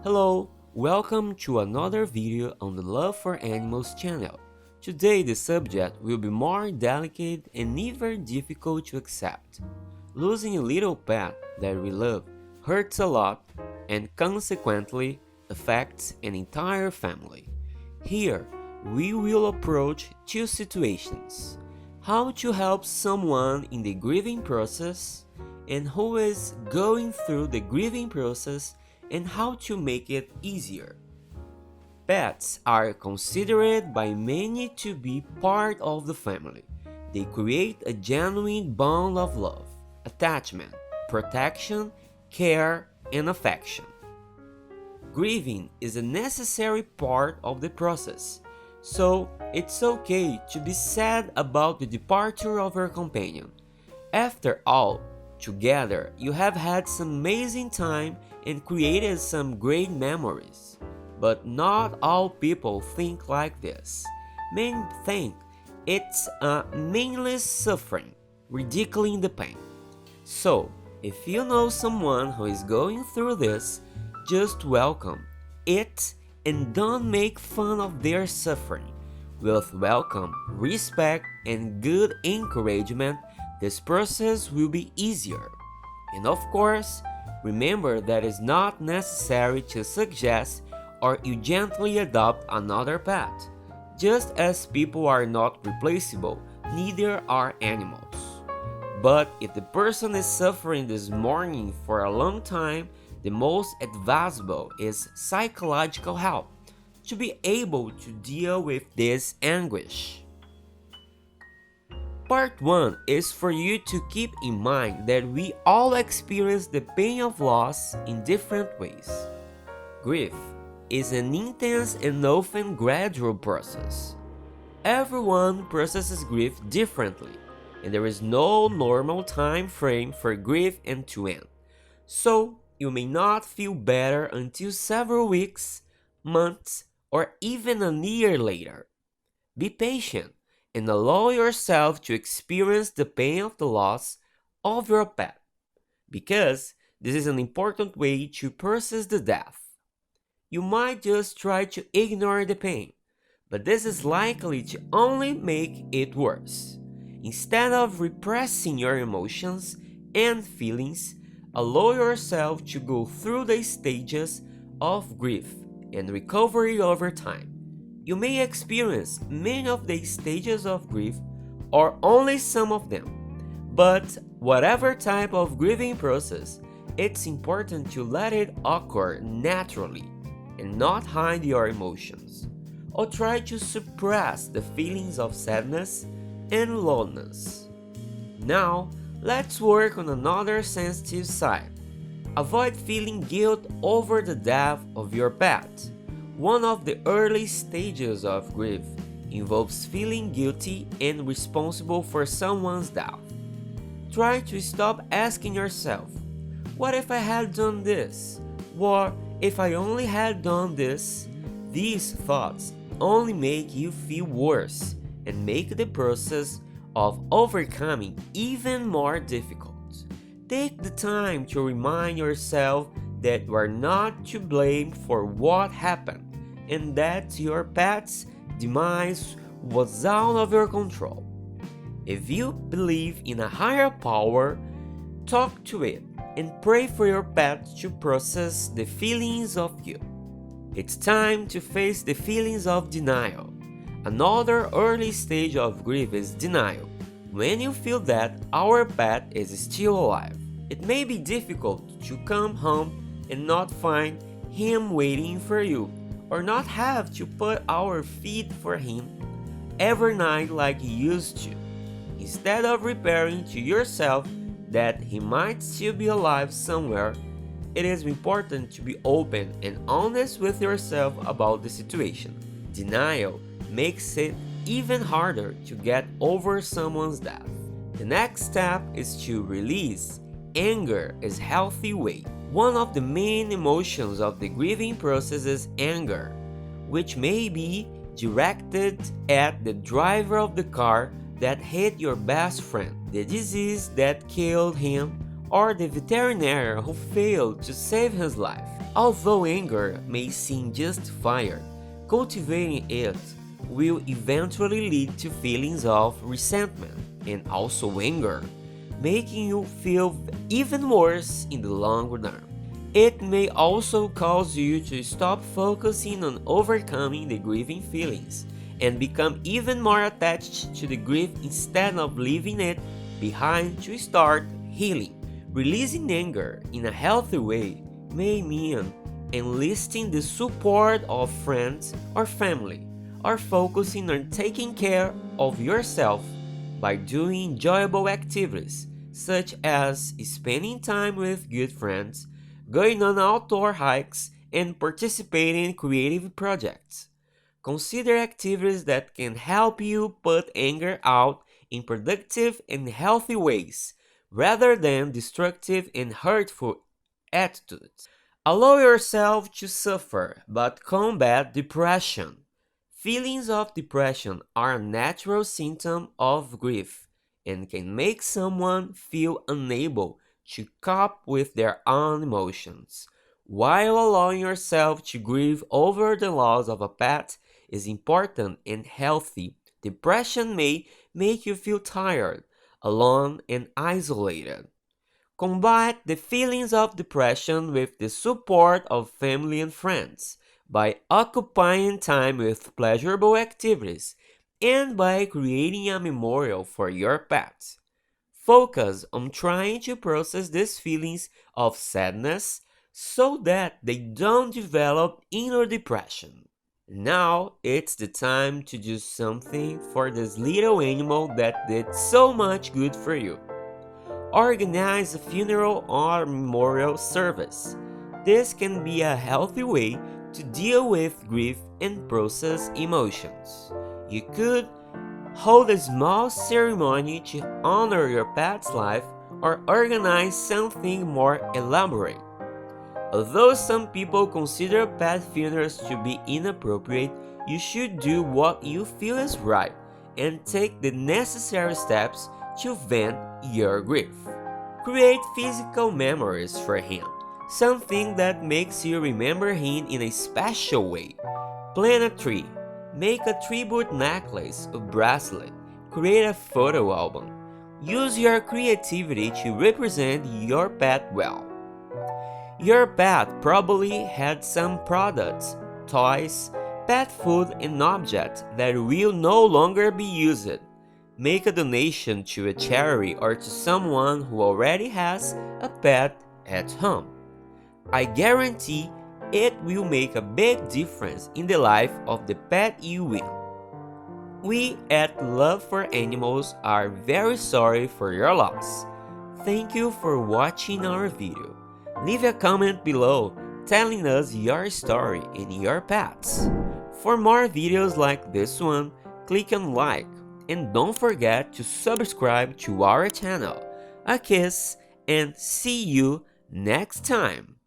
Hello, welcome to another video on the Love for Animals channel. Today the subject will be more delicate and even difficult to accept. Losing a little pet that we love hurts a lot and consequently affects an entire family. Here, we will approach two situations: how to help someone in the grieving process and who is going through the grieving process and how to make it easier. Pets are considered by many to be part of the family. They create a genuine bond of love, attachment, protection, care, and affection. Grieving is a necessary part of the process, so it's okay to be sad about the departure of your companion. After all, together you have had some amazing time and created some great memories. But not all people think like this. Many think it's a meaningless suffering, ridiculing the pain. So, if you know someone who is going through this, just welcome it and don't make fun of their suffering. With welcome, respect, and good encouragement, this process will be easier. And of course, remember that it's not necessary to suggest or you gently adopt another pet. Just as people are not replaceable, neither are animals. But if the person is suffering this mourning for a long time, the most advisable is psychological help to be able to deal with this anguish. Part 1 is for you to keep in mind that we all experience the pain of loss in different ways. Grief is an intense and often gradual process. Everyone processes grief differently, and there is no normal time frame for grief and to end. So, you may not feel better until several weeks, months, or even a year later. Be patient and allow yourself to experience the pain of the loss of your pet, because this is an important way to process the death. You might just try to ignore the pain, but this is likely to only make it worse. Instead of repressing your emotions and feelings, allow yourself to go through the stages of grief and recovery over time. You may experience many of the stages of grief or only some of them, but whatever type of grieving process, it's important to let it occur naturally and not hide your emotions or try to suppress the feelings of sadness and loneliness. Now, let's work on another sensitive side. Avoid feeling guilt over the death of your pet. One of the early stages of grief involves feeling guilty and responsible for someone's death. Try to stop asking yourself, what if I had done this? Or if I only had done this? These thoughts only make you feel worse and make the process of overcoming even more difficult. Take the time to remind yourself that you are not to blame for what happened and that your pet's demise was out of your control. If you believe in a higher power, talk to it and pray for your pet to process the feelings of you. It's time to face the feelings of denial. Another early stage of grief is denial. When you feel that our pet is still alive, it may be difficult to come home and not find him waiting for you, or not have to put our feed for him every night like you used to. Instead of repairing to yourself that he might still be alive somewhere, it is important to be open and honest with yourself about the situation. Denial makes it even harder to get over someone's death. The next step is to release. Anger is a healthy way. One of the main emotions of the grieving process is anger, which may be directed at the driver of the car that hit your best friend, the disease that killed him, or the veterinarian who failed to save his life. Although anger may seem justified, cultivating it will eventually lead to feelings of resentment and also anger, making you feel even worse in the long run. It may also cause you to stop focusing on overcoming the grieving feelings and become even more attached to the grief instead of leaving it behind to start healing. Releasing anger in a healthy way may mean enlisting the support of friends or family, or focusing on taking care of yourself by doing enjoyable activities such as spending time with good friends, going on outdoor hikes, and participating in creative projects. Consider activities that can help you put anger out in productive and healthy ways rather than destructive and hurtful attitudes. Allow yourself to suffer, but combat depression. Feelings of depression are a natural symptom of grief and can make someone feel unable to cope with their own emotions. While allowing yourself to grieve over the loss of a pet is important and healthy, depression may make you feel tired, alone, and isolated. Combat the feelings of depression with the support of family and friends by occupying time with pleasurable activities and by creating a memorial for your pet. Focus on trying to process these feelings of sadness so that they don't develop inner depression. Now it's the time to do something for this little animal that did so much good for you. Organize a funeral or memorial service. This can be a healthy way to deal with grief and process emotions. You could hold a small ceremony to honor your pet's life or organize something more elaborate. Although some people consider pet funerals to be inappropriate, you should do what you feel is right and take the necessary steps to vent your grief. Create physical memories for him, something that makes you remember him in a special way. Plant a tree, make a tribute necklace or bracelet, create a photo album. Use your creativity to represent your pet well. Your pet probably had some products, toys, pet food, and objects that will no longer be used. Make a donation to a charity or to someone who already has a pet at home. I guarantee it will make a big difference in the life of the pet you will. We at Love for Animals are very sorry for your loss. Thank you for watching our video. Leave a comment below telling us your story and your pets. For more videos like this one, click on like and don't forget to subscribe to our channel. A kiss and see you next time.